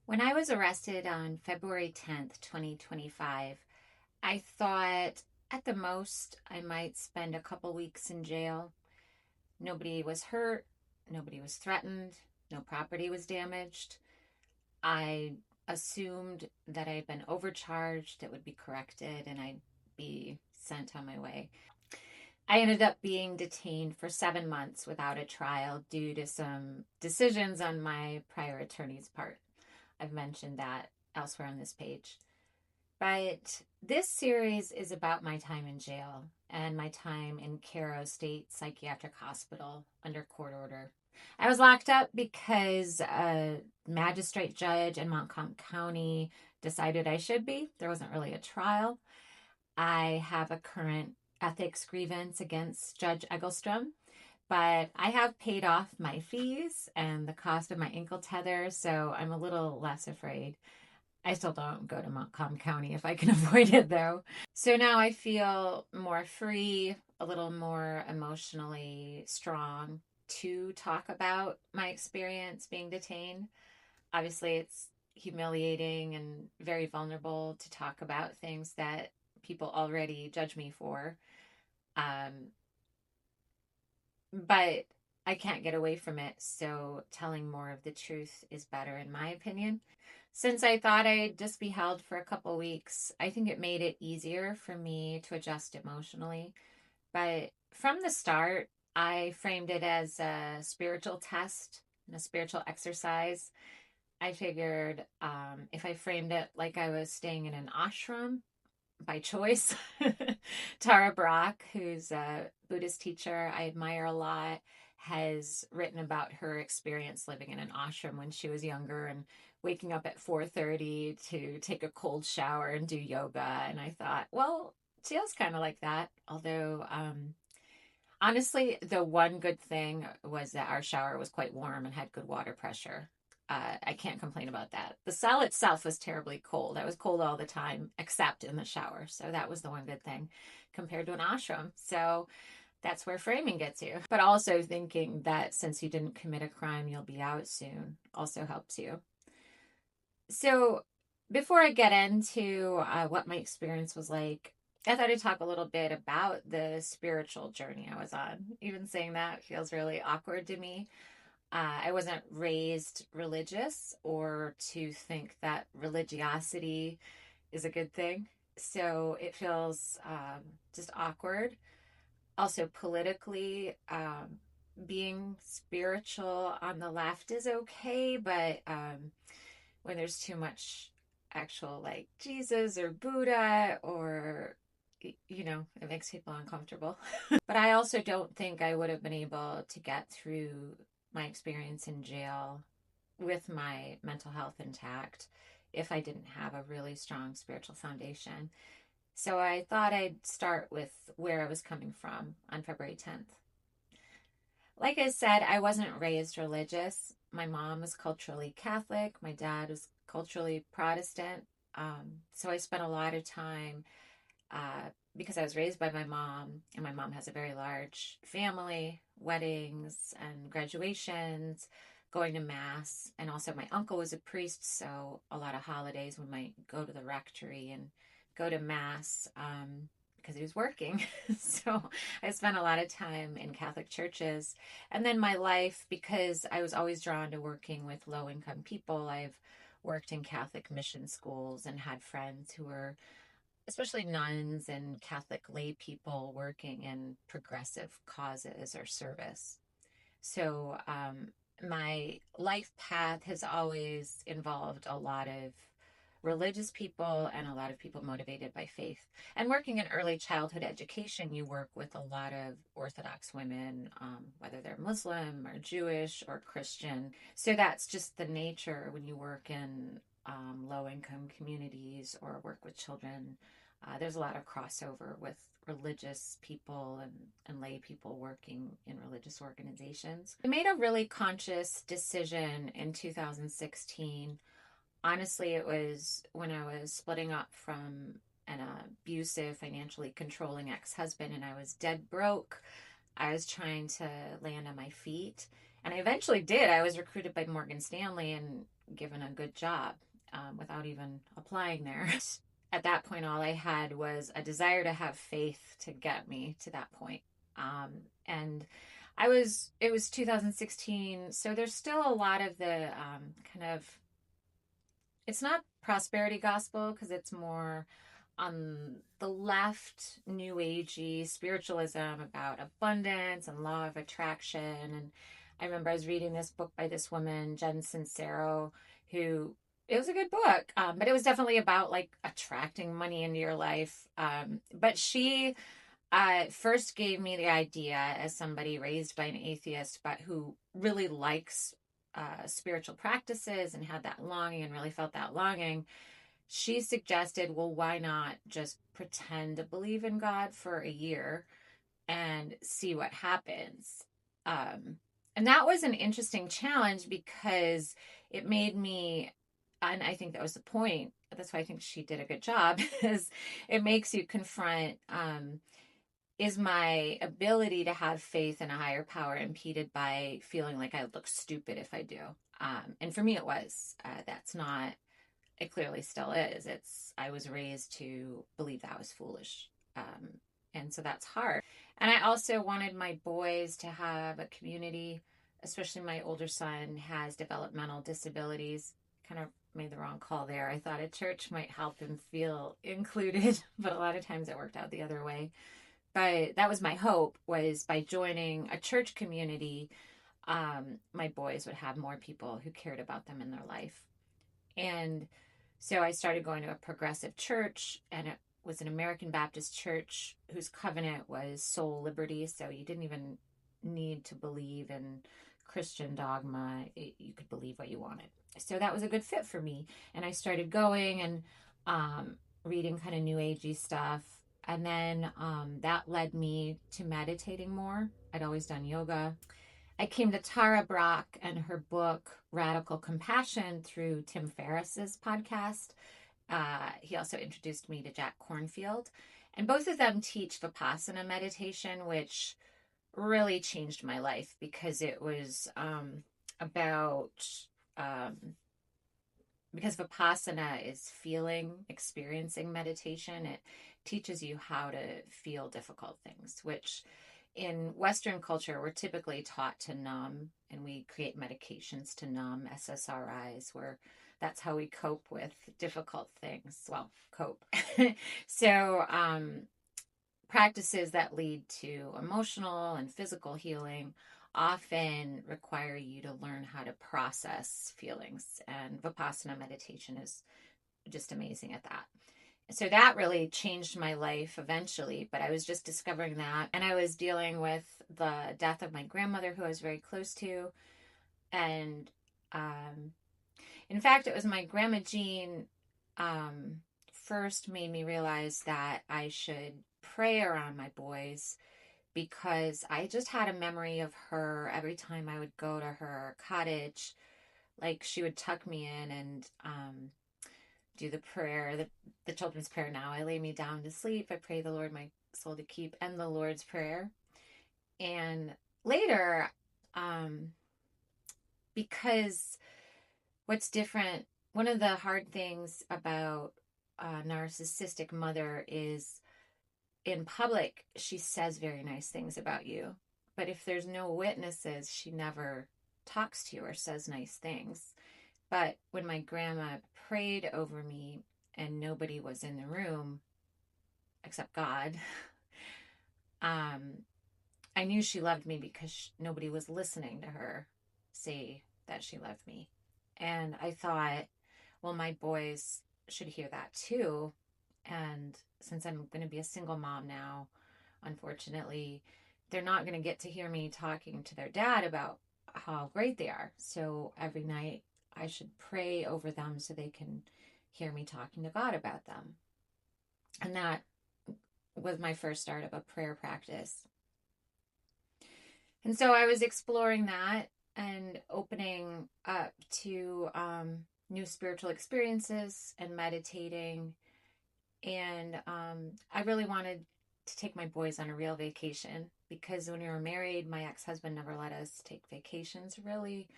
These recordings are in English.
When I was arrested on February 10th, 2025, I thought at the most I might spend a couple weeks in jail. Nobody was hurt, nobody was threatened, no property was damaged. I assumed that I had been overcharged, it would be corrected, and I'd be sent on my way. I ended up being detained for 7 months without a trial due to some decisions on my prior attorney's part. I've mentioned that elsewhere on this page. But this series is about my time in jail and my time in Cairo State Psychiatric Hospital under court order. I was locked up because a magistrate judge in Montcalm County decided I should be. There wasn't really a trial. I have a current ethics grievance against Judge Egglestrom, but I have paid off my fees and the cost of my ankle tether, so I'm a little less afraid. I still don't go to Montcalm County if I can avoid it, though. So now I feel more free, a little more emotionally strong to talk about my experience being detained. Obviously, it's humiliating and very vulnerable to talk about things that people already judge me for. Um, but I can't get away from it, so telling more of the truth is better, in my opinion. Since I thought I'd just be held for a couple weeks, I think it made it easier for me to adjust emotionally. But from the start, I framed it as a spiritual test and a spiritual exercise. I figured if I framed it like I was staying in an ashram by choice, Tara Brach, who's a Buddhist teacher I admire a lot, has written about her experience living in an ashram when she was younger and waking up at 4:30 to take a cold shower and do yoga. And I thought, well, jail's kind of like that. Although, honestly, the one good thing was that our shower was quite warm and had good water pressure. I can't complain about that. The cell itself was terribly cold. I was cold all the time, except in the shower. So that was the one good thing compared to an ashram. So that's where framing gets you. But also thinking that since you didn't commit a crime, you'll be out soon also helps you. So before I get into what my experience was like, I thought I'd talk a little bit about the spiritual journey I was on. Even saying that feels really awkward to me. I wasn't raised religious or to think that religiosity is a good thing. So it feels just awkward. Also, politically, being spiritual on the left is okay, but when there's too much actual like Jesus or Buddha or it makes people uncomfortable. But I also don't think I would have been able to get through my experience in jail with my mental health intact if I didn't have a really strong spiritual foundation. So I thought I'd start with where I was coming from on February 10th. Like I said, I wasn't raised religious. My mom was culturally Catholic, my dad was culturally Protestant. So I spent a lot of time because I was raised by my mom, and my mom has a very large family, weddings and graduations, going to mass. And also, my uncle was a priest, so a lot of holidays we might go to the rectory and go to mass because he was working. So I spent a lot of time in Catholic churches. And then my life, because I was always drawn to working with low income people, I've worked in Catholic mission schools and had friends who were especially nuns and Catholic lay people working in progressive causes or service. So my life path has always involved a lot of religious people and a lot of people motivated by faith. And working in early childhood education, you work with a lot of Orthodox women, whether they're Muslim or Jewish or Christian. So that's just the nature when you work in low income communities or work with children. There's a lot of crossover with religious people and lay people working in religious organizations. I made a really conscious decision in 2016. Honestly, it was when I was splitting up from an abusive, financially controlling ex-husband and I was dead broke. I was trying to land on my feet. And I eventually did. I was recruited by Morgan Stanley and given a good job without even applying there. At that point, all I had was a desire to have faith to get me to that point. And it was 2016, so there's still a lot of the kind of, it's not prosperity gospel because it's more on the left, new agey spiritualism about abundance and law of attraction. And I remember I was reading this book by this woman, Jen Sincero, who, it was a good book, but it was definitely about like attracting money into your life. But she first gave me the idea as somebody raised by an atheist, but who really likes spiritual practices and had that longing and really felt that longing. She suggested, well, why not just pretend to believe in God for a year and see what happens? And that was an interesting challenge because it made me, and I think that was the point. That's why I think she did a good job, is it makes you confront, is my ability to have faith in a higher power impeded by feeling like I look stupid if I do? And for me, it was. That's not, it clearly still is. I was raised to believe that was foolish. And so that's hard. And I also wanted my boys to have a community, especially my older son has developmental disabilities. Kind of made the wrong call there. I thought a church might help him feel included, but a lot of times it worked out the other way. But that was my hope, was by joining a church community, my boys would have more people who cared about them in their life. And so I started going to a progressive church, and it was an American Baptist church whose covenant was soul liberty. So you didn't even need to believe in Christian dogma. You could believe what you wanted. So that was a good fit for me. And I started going and reading kind of new agey stuff. And then that led me to meditating more. I'd always done yoga. I came to Tara Brach and her book, Radical Compassion, through Tim Ferriss's podcast. He also introduced me to Jack Kornfield. And both of them teach Vipassana meditation, which really changed my life because it was about, because Vipassana is experiencing meditation. It teaches you how to feel difficult things, which in Western culture, we're typically taught to numb, and we create medications to numb, SSRIs, where that's how we cope with difficult things. Well, cope. So practices that lead to emotional and physical healing often require you to learn how to process feelings. And Vipassana meditation is just amazing at that. So that really changed my life eventually, but I was just discovering that. And I was dealing with the death of my grandmother, who I was very close to. And in fact, it was my grandma Jean first made me realize that I should pray around my boys, because I just had a memory of her every time I would go to her cottage. Like, she would tuck me in and do the prayer, the children's prayer. Now I lay me down to sleep, I pray the Lord my soul to keep, and the Lord's Prayer. And later, because what's different, one of the hard things about a narcissistic mother is, in public, she says very nice things about you, but if there's no witnesses, she never talks to you or says nice things. But when my grandma prayed over me and nobody was in the room except God, I knew she loved me because nobody was listening to her say that she loved me. And I thought, well, my boys should hear that too. And since I'm going to be a single mom now, unfortunately, they're not going to get to hear me talking to their dad about how great they are. So every night I should pray over them so they can hear me talking to God about them. And that was my first start of a prayer practice. And so I was exploring that and opening up to new spiritual experiences and meditating. And I really wanted to take my boys on a real vacation, because when we were married, my ex-husband never let us take vacations, really.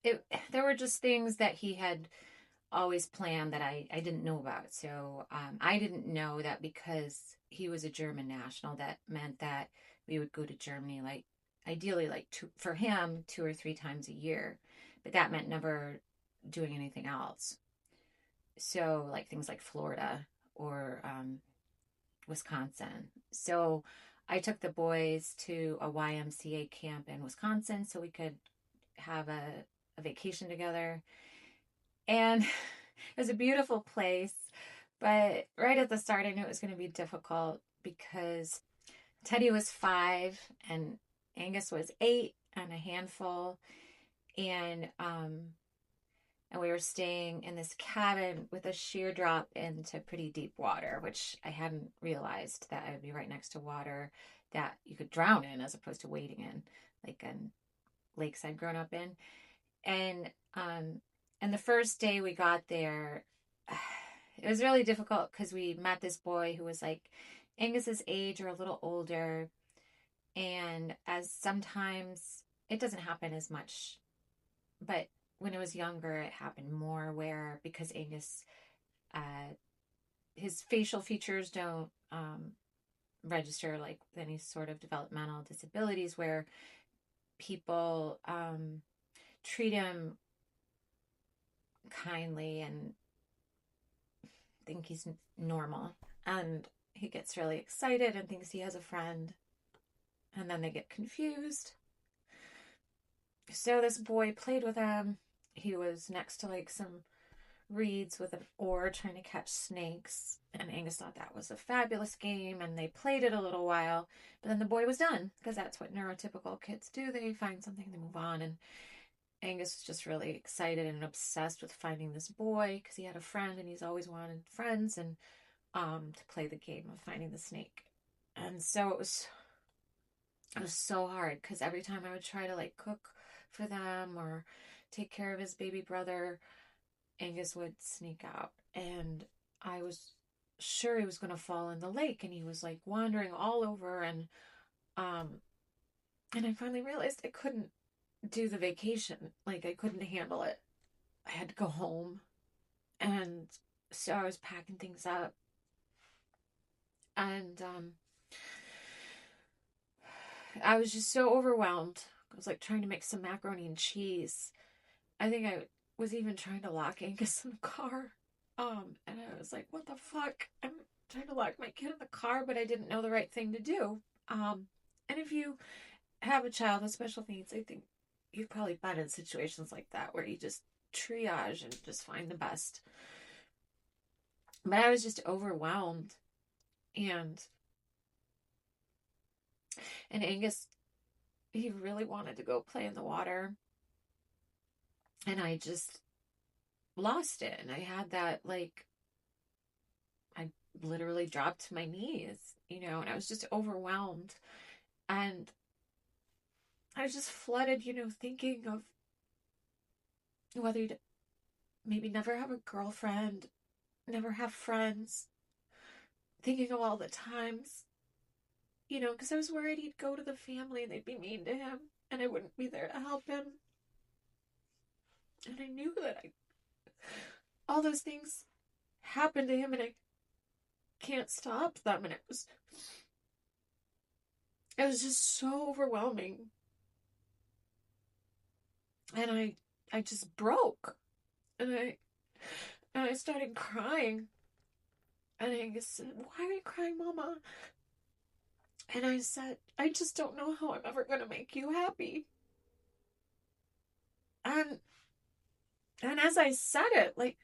there were just things that he had always planned that I didn't know about. So I didn't know that because he was a German national, that meant that we would go to Germany, like ideally like for him 2 or 3 times a year, but that meant never doing anything else. So like things like Florida or Wisconsin. So I took the boys to a YMCA camp in Wisconsin so we could have a vacation together. And it was a beautiful place. But right at the start, I knew it was going to be difficult because Teddy was 5 and Angus was 8 and a handful. And we were staying in this cabin with a sheer drop into pretty deep water, which I hadn't realized, that I would be right next to water that you could drown in as opposed to wading in, like in lakes I'd grown up in. And the first day we got there, it was really difficult because we met this boy who was like Angus's age or a little older. And as sometimes it doesn't happen as much, but when it was younger, it happened more, where because Angus, his facial features don't register like any sort of developmental disabilities, where people treat him kindly and think he's normal. And he gets really excited and thinks he has a friend. And then they get confused. So this boy played with him. He was next to like some reeds with an oar trying to catch snakes. And Angus thought that was a fabulous game. And they played it a little while. But then the boy was done, because that's what neurotypical kids do. They find something, they move on. And Angus was just really excited and obsessed with finding this boy because he had a friend and he's always wanted friends, and to play the game of finding the snake. And so it was so hard because every time I would try to like cook for them or take care of his baby brother, Angus would sneak out, and I was sure he was going to fall in the lake, and he was like wandering all over. And I finally realized I couldn't do the vacation. Like, I couldn't handle it. I had to go home. And so I was packing things up. And I was just so overwhelmed. I was like trying to make some macaroni and cheese. I think I was even trying to lock Angus in the car. And I was like, what the fuck? I'm trying to lock my kid in the car, but I didn't know the right thing to do. And if you have a child with special needs, I think you've probably been in situations like that where you just triage and just find the best. But I was just overwhelmed. And Angus, he really wanted to go play in the water. And I just lost it. And I had that, like, I literally dropped to my knees, and I was just overwhelmed. And I was just flooded, thinking of whether you'd maybe never have a girlfriend, never have friends, thinking of all the times, because I was worried he'd go to the family and they'd be mean to him and I wouldn't be there to help him. And I knew that all those things happened to him and I can't stop them. And it was just so overwhelming. And I just broke. And I started crying. And Angus said, "Why are you crying, Mama?" And I said, "I just don't know how I'm ever going to make you happy." And as I said it, like,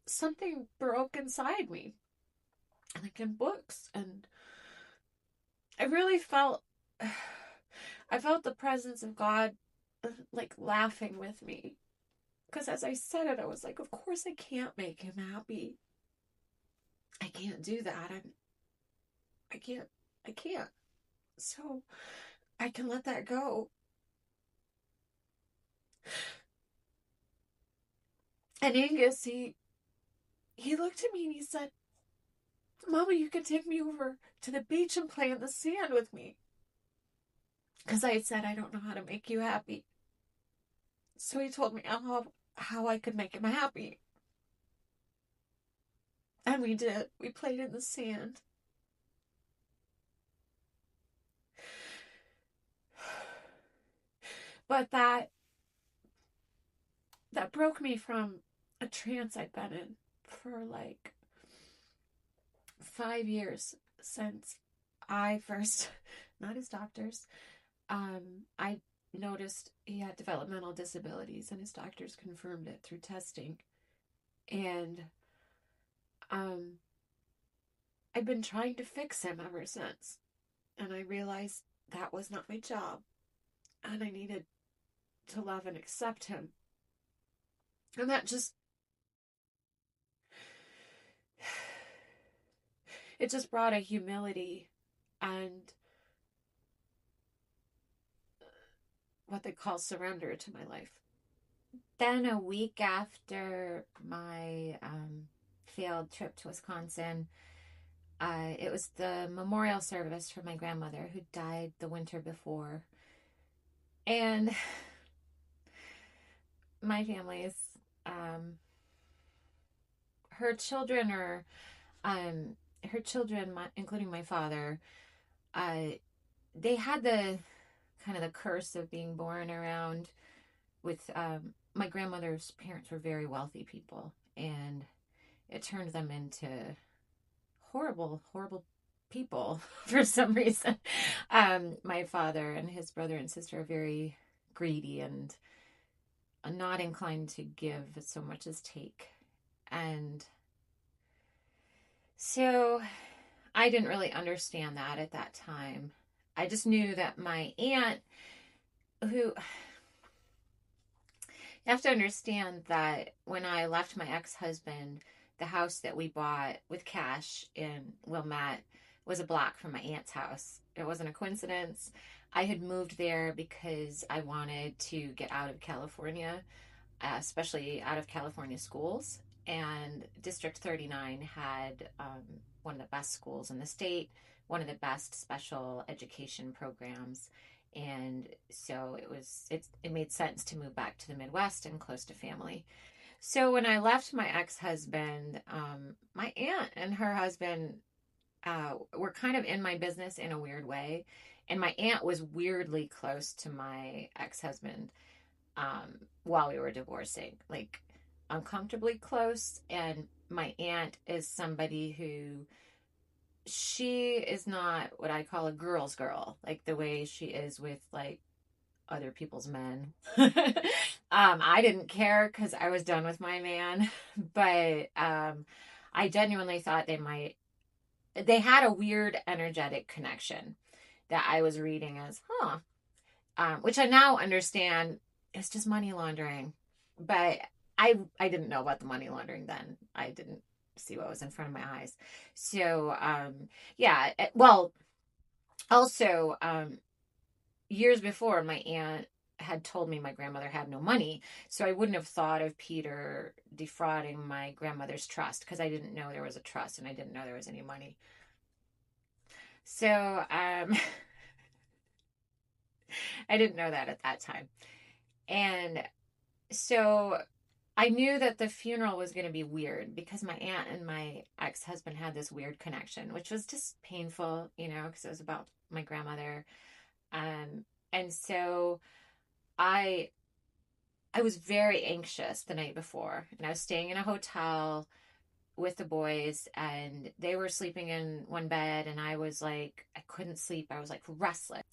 something broke inside me, like in books. And I really felt, I felt the presence of God, like, laughing with me. Because as I said it, I was like, of course I can't make him happy. I can't do that. I can't. So I can let that go. And Angus, he looked at me and he said, "Mama, you can take me over to the beach and play in the sand with me." Because I said, "I don't know how to make you happy." So he told me how I could make him happy. And we did. We played in the sand. But that broke me from a trance I'd been in for like 5 years since I first met his doctors. I noticed he had developmental disabilities, and his doctors confirmed it through testing. And um, I've been trying to fix him ever since. And I realized that was not my job, and I needed to love and accept him. And that just, it just brought a humility and what they call surrender to my life. Then a week after my failed trip to Wisconsin, it was the memorial service for my grandmother who died the winter before. And my family's, her children are, her children, including my father, they had the kind of the curse of being born around with, my grandmother's parents were very wealthy people, and it turned them into horrible, horrible people for some reason. My father and his brother and sister are very greedy and not inclined to give so much as take. And so I didn't really understand that at that time. I just knew that my aunt, who, you have to understand that when I left my ex-husband, the house that we bought with cash in Wilmette was a block from my aunt's house. It wasn't a coincidence. I had moved there because I wanted to get out of California, especially out of California schools. And District 39 had one of the best schools in the state, one of the best special education programs. And so it made sense to move back to the Midwest and close to family. So when I left my ex-husband, my aunt and her husband were kind of in my business in a weird way. And my aunt was weirdly close to my ex-husband while we were divorcing, like uncomfortably close. And my aunt is somebody who, she is not what I call a girl's girl, like the way she is with like other people's men. I didn't care because I was done with my man, but I genuinely thought they had a weird energetic connection that I was reading as, which I now understand is just money laundering. But I didn't know about the money laundering then. I didn't see what was in front of my eyes. So yeah, well, also years before, my aunt had told me my grandmother had no money, so I wouldn't have thought of Peter defrauding my grandmother's trust because I didn't know there was a trust and I didn't know there was any money. So I didn't know that at that time. And so I knew that the funeral was going to be weird because my aunt and my ex-husband had this weird connection, which was just painful, because it was about my grandmother. And so I was very anxious the night before, and I was staying in a hotel with the boys, and they were sleeping in one bed, and I was like, I couldn't sleep. I was like restless,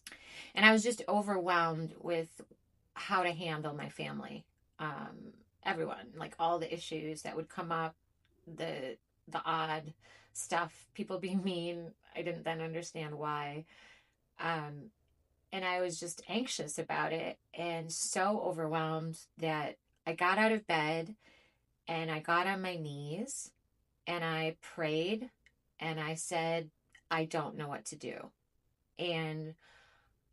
and I was just overwhelmed with how to handle my family, everyone, like all the issues that would come up, the odd stuff, people being mean. I didn't then understand why. And I was just anxious about it and so overwhelmed that I got out of bed and I got on my knees and I prayed and I said, I don't know what to do. And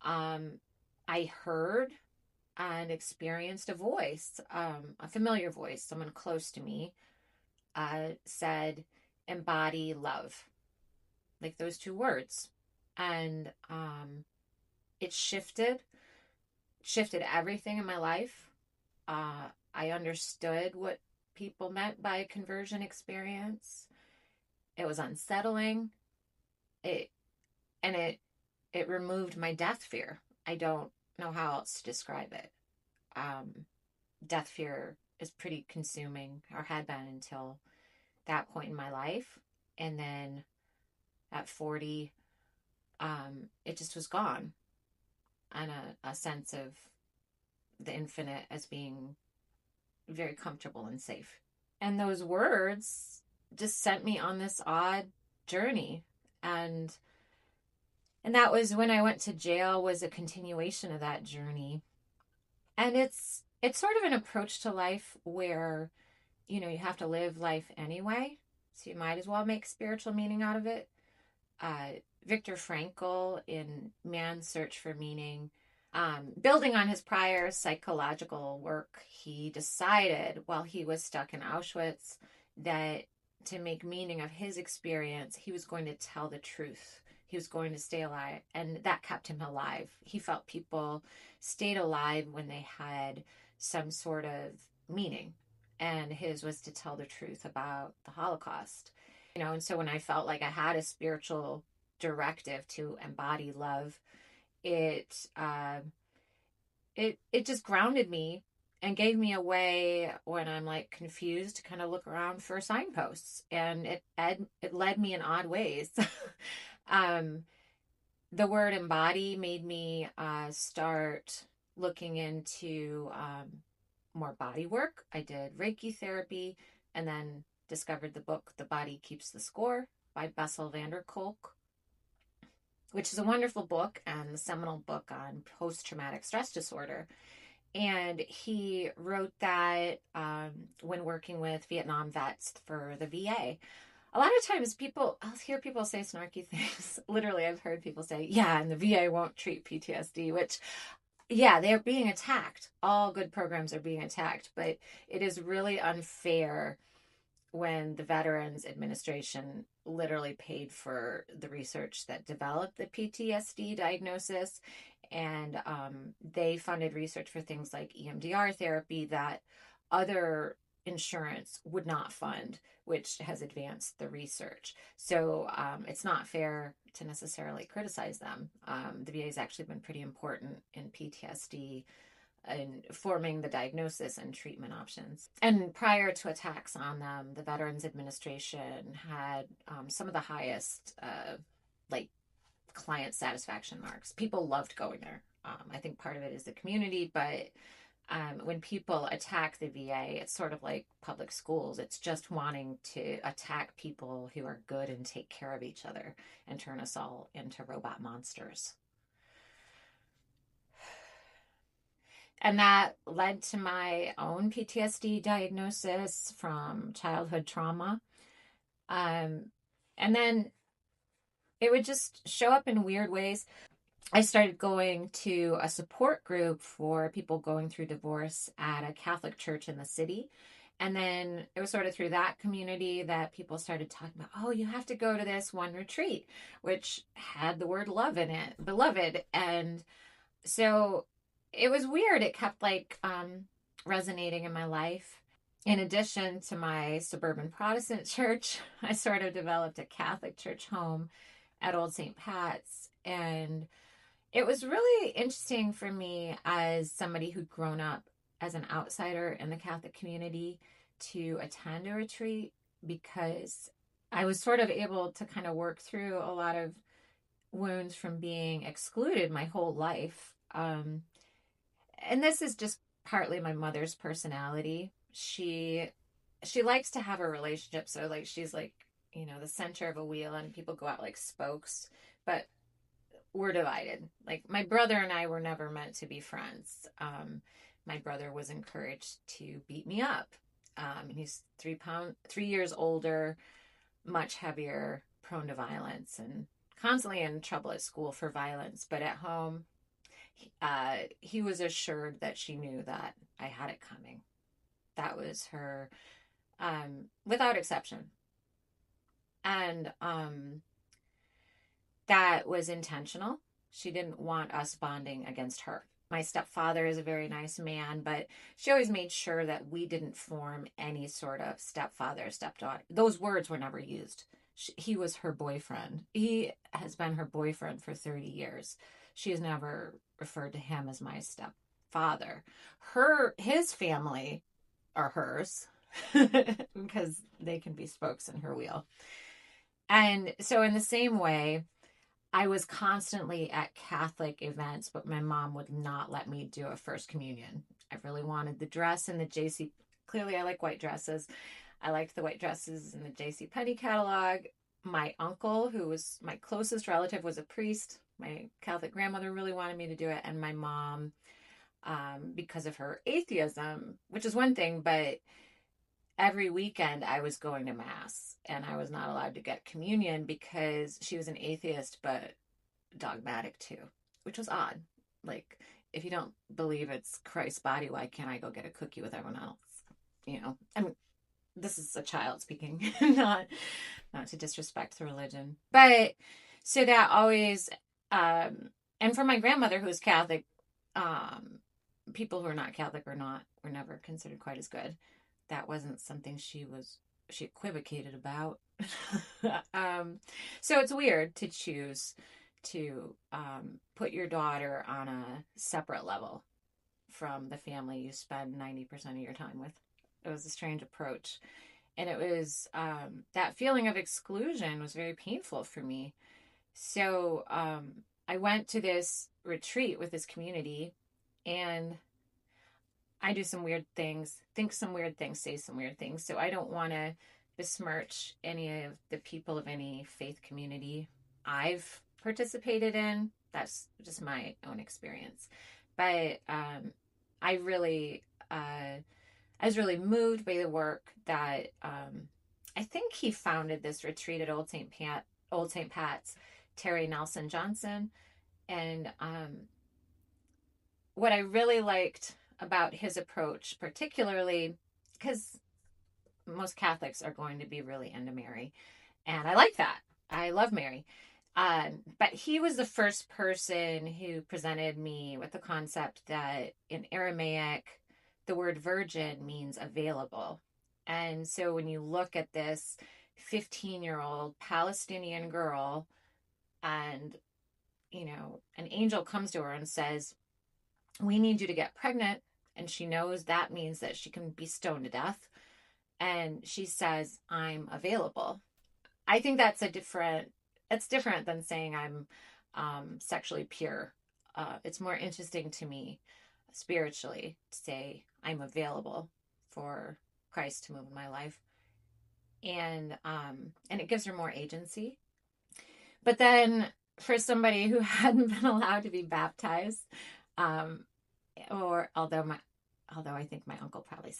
I heard and experienced a voice, a familiar voice, someone close to me, said, embody love, like those two words. And it shifted everything in my life. I understood what people meant by conversion experience. It was unsettling. It and it removed my death fear. I don't know how else to describe it. Um, Death fear is pretty consuming, or had been until that point in my life. And then at 40, it just was gone. And a sense of the infinite as being very comfortable and safe. And those words just sent me on this odd journey. And that was when I went to jail, was a continuation of that journey. And it's sort of an approach to life where, you have to live life anyway. So you might as well make spiritual meaning out of it. Viktor Frankel, in Man's Search for Meaning, building on his prior psychological work, he decided while he was stuck in Auschwitz that to make meaning of his experience, he was going to tell the truth. He was going to stay alive, and that kept him alive. He felt people stayed alive when they had some sort of meaning, and his was to tell the truth about the Holocaust. And so when I felt like I had a spiritual directive to embody love, it it just grounded me and gave me a way when I'm like confused to kind of look around for signposts, and it led me in odd ways. um, the word embody made me start looking into more body work. I did Reiki therapy, and then discovered the book The Body Keeps the Score by Bessel van der Kolk, which is a wonderful book and the seminal book on post-traumatic stress disorder. And he wrote that when working with Vietnam vets for the VA. A lot of times I'll hear people say snarky things. Literally, I've heard people say, yeah, and the VA won't treat PTSD, which, yeah, they're being attacked. All good programs are being attacked, but it is really unfair when the Veterans Administration literally paid for the research that developed the PTSD diagnosis. And they funded research for things like EMDR therapy that other insurance would not fund, which has advanced the research. So it's not fair to necessarily criticize them. The VA has actually been pretty important in PTSD in forming the diagnosis and treatment options. And prior to attacks on them, the Veterans Administration had some of the highest like client satisfaction marks. People loved going there. I think part of it is the community, but when people attack the VA, it's sort of like public schools. It's just wanting to attack people who are good and take care of each other and turn us all into robot monsters. And that led to my own PTSD diagnosis from childhood trauma. And then it would just show up in weird ways. I started going to a support group for people going through divorce at a Catholic church in the city. And then it was sort of through that community that people started talking about, oh, you have to go to this one retreat, which had the word love in it, beloved. And so it was weird. It kept resonating in my life. In addition to my suburban Protestant church, I sort of developed a Catholic church home at Old St. Pat's. And it was really interesting for me as somebody who'd grown up as an outsider in the Catholic community to attend a retreat, because I was sort of able to kind of work through a lot of wounds from being excluded my whole life. And this is just partly my mother's personality. She likes to have a relationship, so like she's like, the center of a wheel and people go out like spokes, but we're divided. Like my brother and I were never meant to be friends. My brother was encouraged to beat me up. And he's 3 years older, much heavier, prone to violence, and constantly in trouble at school for violence. But at home, he was assured that she knew that I had it coming. That was her, without exception. And that was intentional. She didn't want us bonding against her. My stepfather is a very nice man, but she always made sure that we didn't form any sort of stepfather, stepdaughter. Those words were never used. He was her boyfriend. He has been her boyfriend for 30 years. She has never referred to him as my stepfather. His family are hers because they can be spokes in her wheel. And so in the same way, I was constantly at Catholic events, but my mom would not let me do a first communion. I really wanted the dress in the JC. Clearly, I like white dresses. I liked the white dresses in the JC Penney catalog. My uncle, who was my closest relative, was a priest. My Catholic grandmother really wanted me to do it. And my mom, because of her atheism, which is one thing, but every weekend I was going to mass and I was not allowed to get communion because she was an atheist, but dogmatic too, which was odd. Like, if you don't believe it's Christ's body, why can't I go get a cookie with everyone else? I mean, this is a child speaking, not to disrespect the religion. But so that always, and for my grandmother who was Catholic, people who are not Catholic were never considered quite as good. That wasn't something she equivocated about. So it's weird to choose to put your daughter on a separate level from the family you spend 90% of your time with. It was a strange approach. And it was, that feeling of exclusion was very painful for me. So I went to this retreat with this community, and I do some weird things, think some weird things, say some weird things. So I don't want to besmirch any of the people of any faith community I've participated in. That's just my own experience. But I was really moved by the work that I think he founded this retreat at Old St. Pat's, Terry Nelson Johnson. And what I really liked about his approach, particularly because most Catholics are going to be really into Mary, and I like that. I love Mary. But he was the first person who presented me with the concept that in Aramaic, the word virgin means available. And so when you look at this 15-year-old Palestinian girl, and, an angel comes to her and says, we need you to get pregnant. And she knows that means that she can be stoned to death. And she says, I'm available. I think it's different than saying I'm sexually pure. It's more interesting to me spiritually to say I'm available for Christ to move in my life. And it gives her more agency. But then for somebody who hadn't been allowed to be baptized, or although I think my uncle probably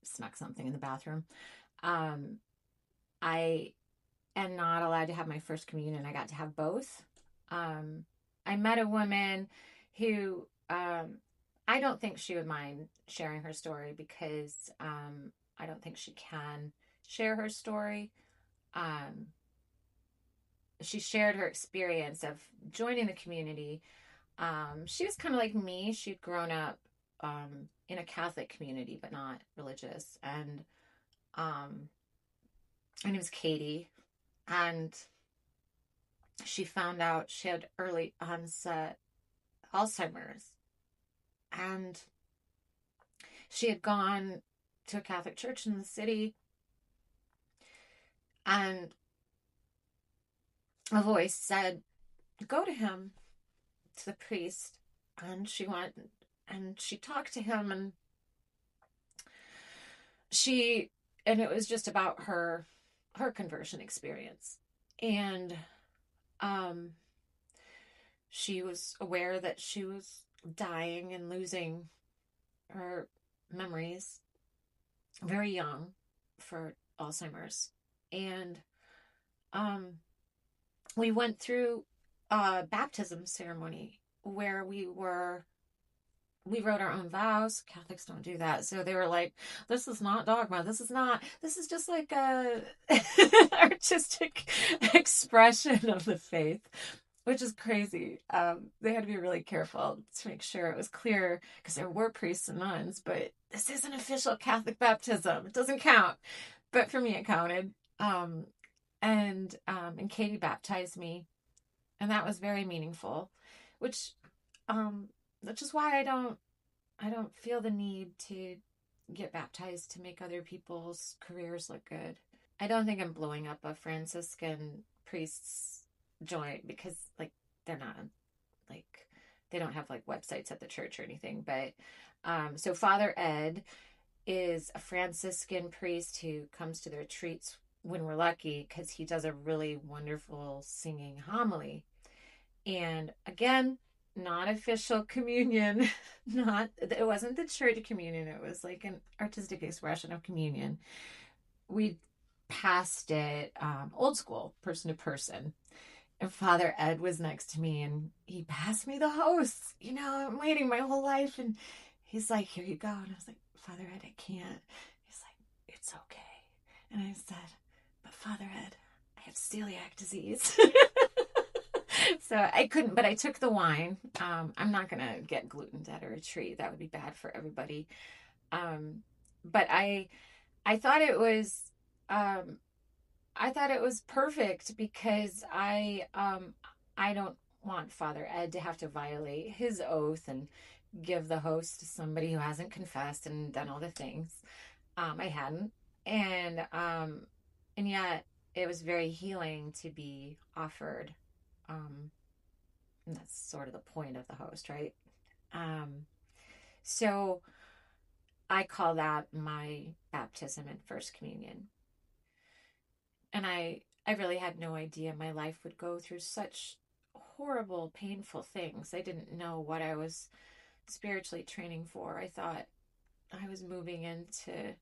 snuck something in the bathroom, I am not allowed to have my first communion. I got to have both. I met a woman who I don't think she would mind sharing her story because I don't think she can share her story. She shared her experience of joining the community. She was kind of like me. She'd grown up in a Catholic community, but not religious. And her name was Katie. And she found out she had early onset Alzheimer's. And she had gone to a Catholic church in the city. And a voice said, go to him, to the priest. And she went and she talked to him, and it was just about her conversion experience. And she was aware that she was dying and losing her memories very young for Alzheimer's. And we went through a baptism ceremony where we wrote our own vows. Catholics don't do that. So they were like, this is not dogma. This is just like a artistic expression of the faith, which is crazy. They had to be really careful to make sure it was clear because there were priests and nuns, but this is an official Catholic baptism. It doesn't count. But for me, it counted. Um, and Katie baptized me, and that was very meaningful, which um, which is why I don't feel the need to get baptized to make other people's careers look good. I don't think I'm blowing up a Franciscan priest's joint because like they're not like they don't have like websites at the church or anything. But so Father Ed is a Franciscan priest who comes to the retreats when we're lucky because he does a really wonderful singing homily. And again, not official communion, not it wasn't the church communion, it was like an artistic expression of communion. We passed it old school, person to person. And Father Ed was next to me and he passed me the host. I'm waiting my whole life. And he's like, here you go. And I was like, Father Ed, I can't. He's like, it's okay. And I said, but Father Ed, I have celiac disease. So I couldn't, but I took the wine. I'm not going to get gluten at a retreat. That would be bad for everybody. But I thought it was, um, I thought it was perfect because I don't want Father Ed to have to violate his oath and give the host to somebody who hasn't confessed and done all the things. I hadn't, and yet it was very healing to be offered. And that's sort of the point of the host, right? So I call that my baptism and first communion. And I really had no idea my life would go through such horrible, painful things. I didn't know what I was spiritually training for. I thought I was moving into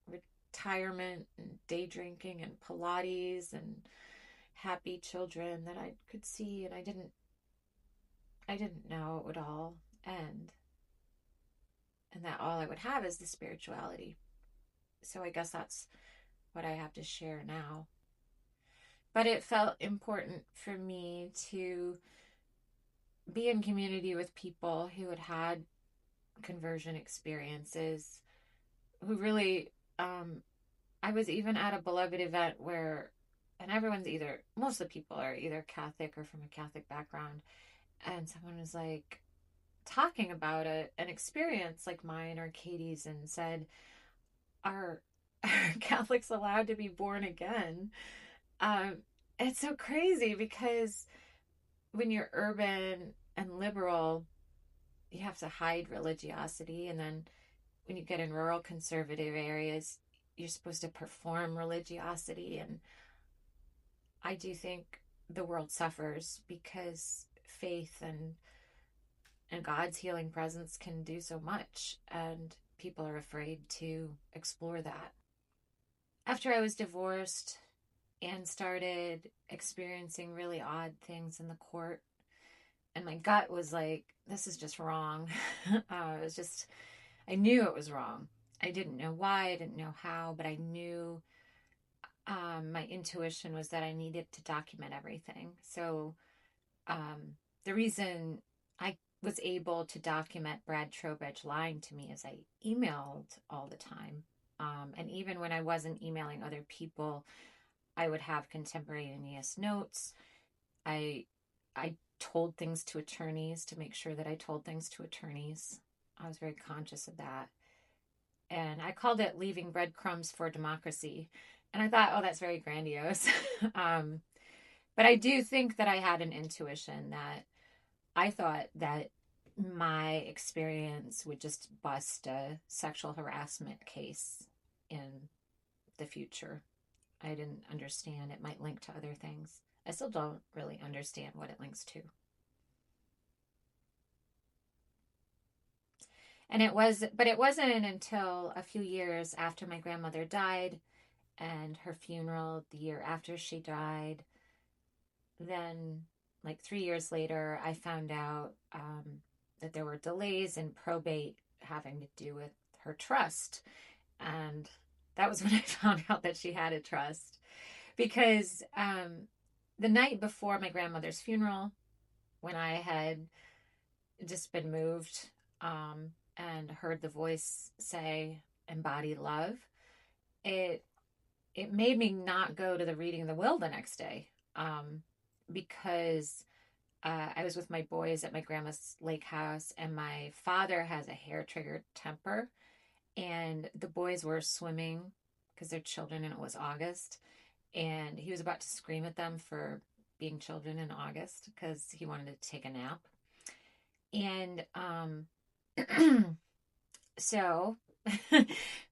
retirement and day drinking and Pilates and happy children that I could see, and I didn't know it would all end, and that all I would have is the spirituality. So I guess that's what I have to share now. But it felt important for me to be in community with people who had conversion experiences, who really, I was even at a beloved event where, and most of the people are either Catholic or from a Catholic background. And someone was like talking about an experience like mine or Katie's and said, are Catholics allowed to be born again? It's so crazy because when you're urban and liberal, you have to hide religiosity. And then when you get in rural conservative areas, you're supposed to perform religiosity. And I do think the world suffers because faith and God's healing presence can do so much, and people are afraid to explore that. After I was divorced and started experiencing really odd things in the court, and my gut was like, this is just wrong. I knew it was wrong. I didn't know why, I didn't know how, but I knew my intuition was that I needed to document everything. So the reason I was able to document Brad Trowbridge lying to me is I emailed all the time. And even when I wasn't emailing other people, I would have contemporaneous notes. I told things to attorneys to make sure that I told things to attorneys. I was very conscious of that. And I called it leaving breadcrumbs for democracy. And I thought, oh, that's very grandiose. But I do think that I had an intuition that I thought that my experience would just bust a sexual harassment case in the future. I didn't understand it might link to other things. I still don't really understand what it links to. And it wasn't until a few years after my grandmother died and her funeral the year after she died, then like 3 years later, I found out that there were delays in probate having to do with her trust. And that was when I found out that she had a trust. Because the night before my grandmother's funeral, when I had just been moved and heard the voice say embodied love, it it made me not go to the reading of the will the next day, because I was with my boys at my grandma's lake house, and my father has a hair triggered temper, and the boys were swimming because they're children, and it was August, and he was about to scream at them for being children in August because he wanted to take a nap. And so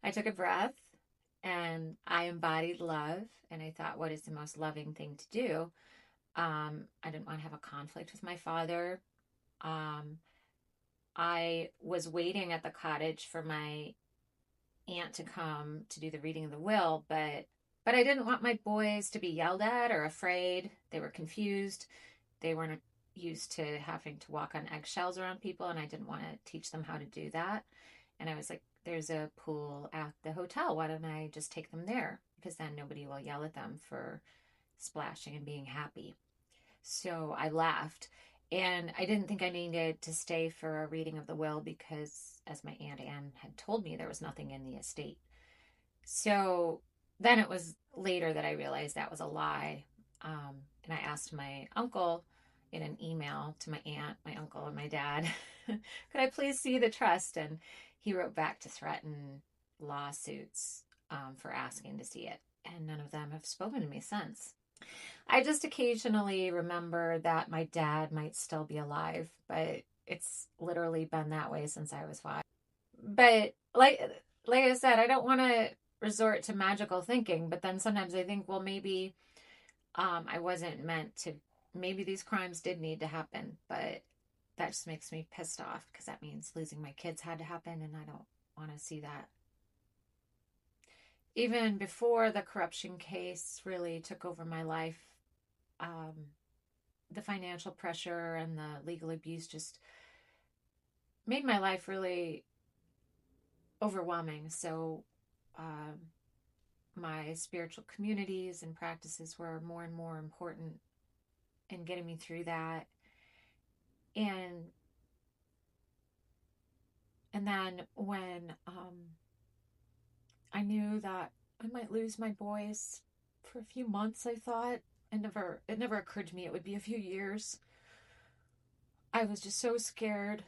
I took a breath and I embodied love. And I thought, what is the most loving thing to do? I didn't want to have a conflict with my father. I was waiting at the cottage for my aunt to come to do the reading of the will, but I didn't want my boys to be yelled at or afraid. They were confused. They weren't used to having to walk on eggshells around people, and I didn't want to teach them how to do that. And I was like, there's a pool at the hotel. Why don't I just take them there? Because then nobody will yell at them for splashing and being happy. So I left. And I didn't think I needed to stay for a reading of the will because, as my Aunt Anne had told me, there was nothing in the estate. So then it was later that I realized that was a lie. And I asked my uncle in an email to my aunt, my uncle, and my dad, could I please see the trust? And he wrote back to threaten lawsuits for asking to see it. And none of them have spoken to me since. I just occasionally remember that my dad might still be alive, but it's literally been that way since I was 5. But like I said, I don't want to resort to magical thinking, but then sometimes I think, well, maybe I wasn't meant to, maybe these crimes did need to happen, but that just makes me pissed off because that means losing my kids had to happen, and I don't want to see that. Even before the corruption case really took over my life, the financial pressure and the legal abuse just made my life really overwhelming. So my spiritual communities and practices were more and more important in getting me through that. And then when I knew that I might lose my boys for a few months, I thought, it never occurred to me it would be a few years. I was just so scared.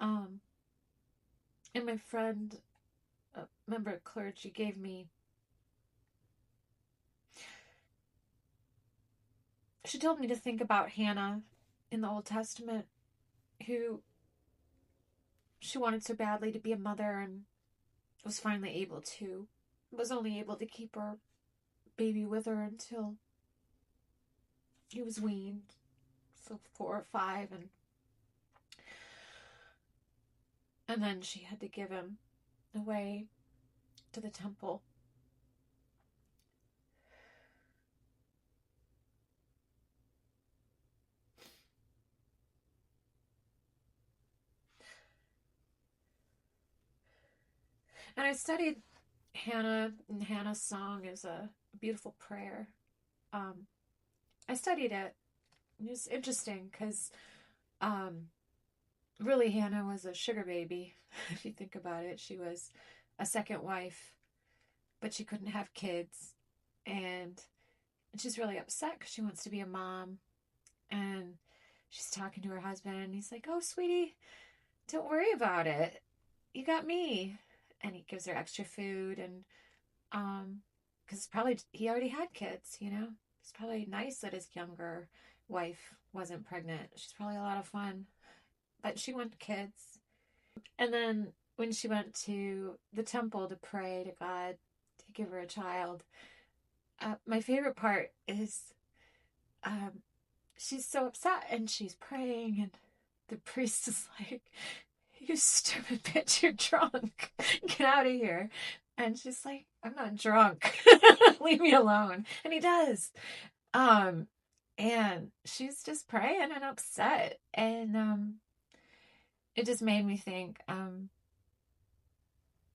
And my friend, a member of clergy, gave me, she told me to think about Hannah in the Old Testament, who she wanted so badly to be a mother and was finally able to, was only able to keep her baby with her until he was weaned, so 4 or 5, and then she had to give him away to the temple. And I studied Hannah, and Hannah's song is a beautiful prayer. I studied it. It was interesting because really Hannah was a sugar baby. If you think about it, she was a second wife, but she couldn't have kids. And she's really upset because she wants to be a mom. And she's talking to her husband, and he's like, oh, sweetie, don't worry about it. You got me. And he gives her extra food, and because probably he already had kids, you know. It's probably nice that his younger wife wasn't pregnant. She's probably a lot of fun, but she wanted kids. And then when she went to the temple to pray to God to give her a child, my favorite part is she's so upset and she's praying, and the priest is like, you stupid bitch, you're drunk. Get out of here. And she's like, I'm not drunk. Leave me alone. And he does. And she's just praying and upset. And it just made me think,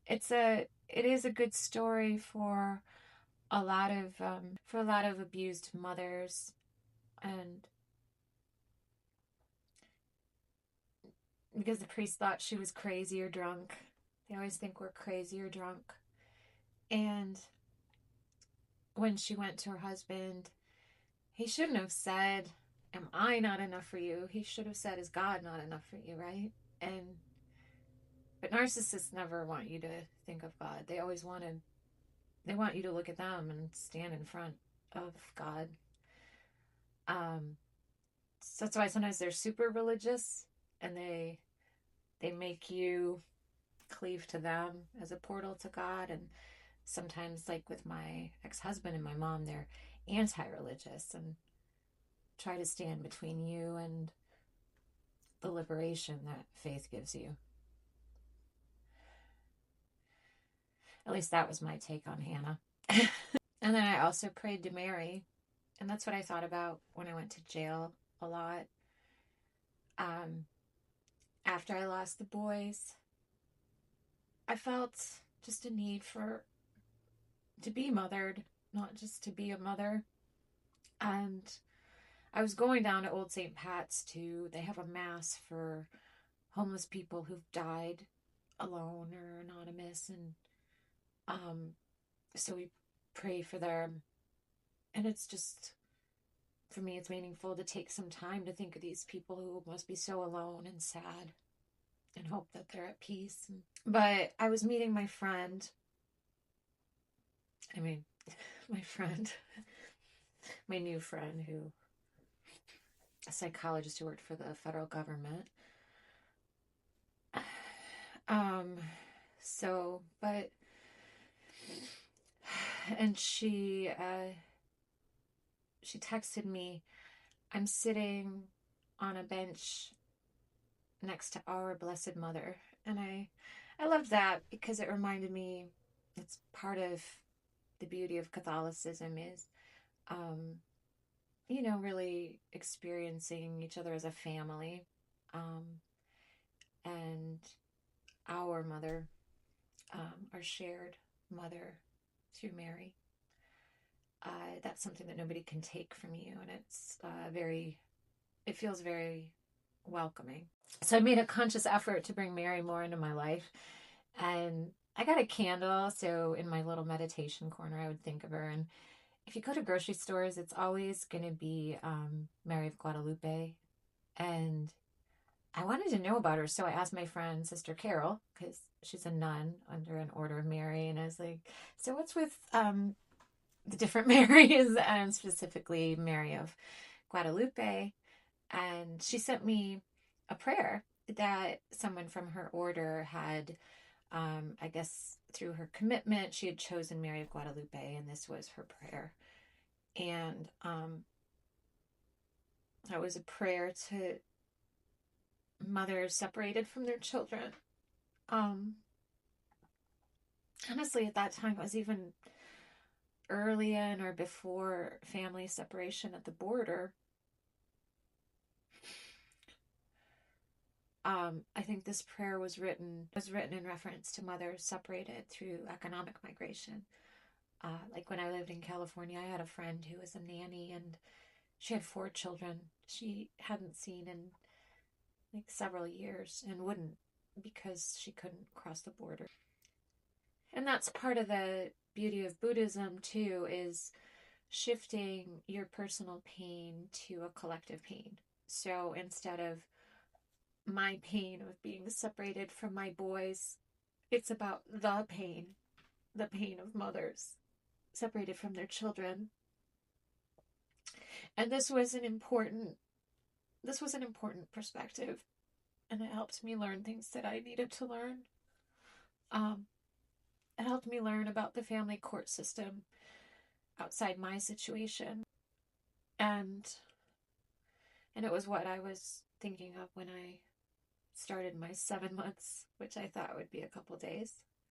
it is a good story for a lot of abused mothers, And because the priest thought she was crazy or drunk. They always think we're crazy or drunk. And when she went to her husband, he shouldn't have said, am I not enough for you? He should have said, is God not enough for you, right? But narcissists never want you to think of God. They want you to look at them and stand in front of God. So that's why sometimes they're super religious, and they make you cleave to them as a portal to God. And sometimes, like with my ex-husband and my mom, they're anti-religious and try to stand between you and the liberation that faith gives you. At least that was my take on Hannah. And then I also prayed to Mary, and that's what I thought about when I went to jail a lot. After I lost the boys, I felt just a need to be mothered, not just to be a mother. And I was going down to Old St. Pat's they have a mass for homeless people who've died alone or anonymous. And so we pray for them. And it's just, for me, it's meaningful to take some time to think of these people who must be so alone and sad and hope that they're at peace. But I was meeting my friend. My new friend, a psychologist who worked for the federal government. And she texted me, I'm sitting on a bench next to our Blessed Mother. And I loved that because it reminded me, it's part of the beauty of Catholicism is, really experiencing each other as a family. And our mother, our shared mother through Mary. That's something that nobody can take from you. And it feels very welcoming. So I made a conscious effort to bring Mary more into my life. And I got a candle. So in my little meditation corner, I would think of her. And if you go to grocery stores, it's always going to be Mary of Guadalupe. And I wanted to know about her. So I asked my friend, Sister Carol, because she's a nun under an Order of Mary. And I was like, so what's with the different Marys, and specifically Mary of Guadalupe? And she sent me a prayer that someone from her order had, I guess through her commitment, she had chosen Mary of Guadalupe, and this was her prayer. And that was a prayer to mothers separated from their children. Honestly, at that time, it was even early in or before family separation at the border. I think this prayer was written in reference to mothers separated through economic migration. Like when I lived in California, I had a friend who was a nanny, and she had 4 children she hadn't seen in like several years, and wouldn't, because she couldn't cross the border. And that's part of the beauty of Buddhism too, is shifting your personal pain to a collective pain. So instead of my pain of being separated from my boys, it's about the pain of mothers separated from their children. And this was an important perspective, and it helped me learn things that I needed to learn. It helped me learn about the family court system outside my situation, and it was what I was thinking of when I started my 7 months, which I thought would be a couple days.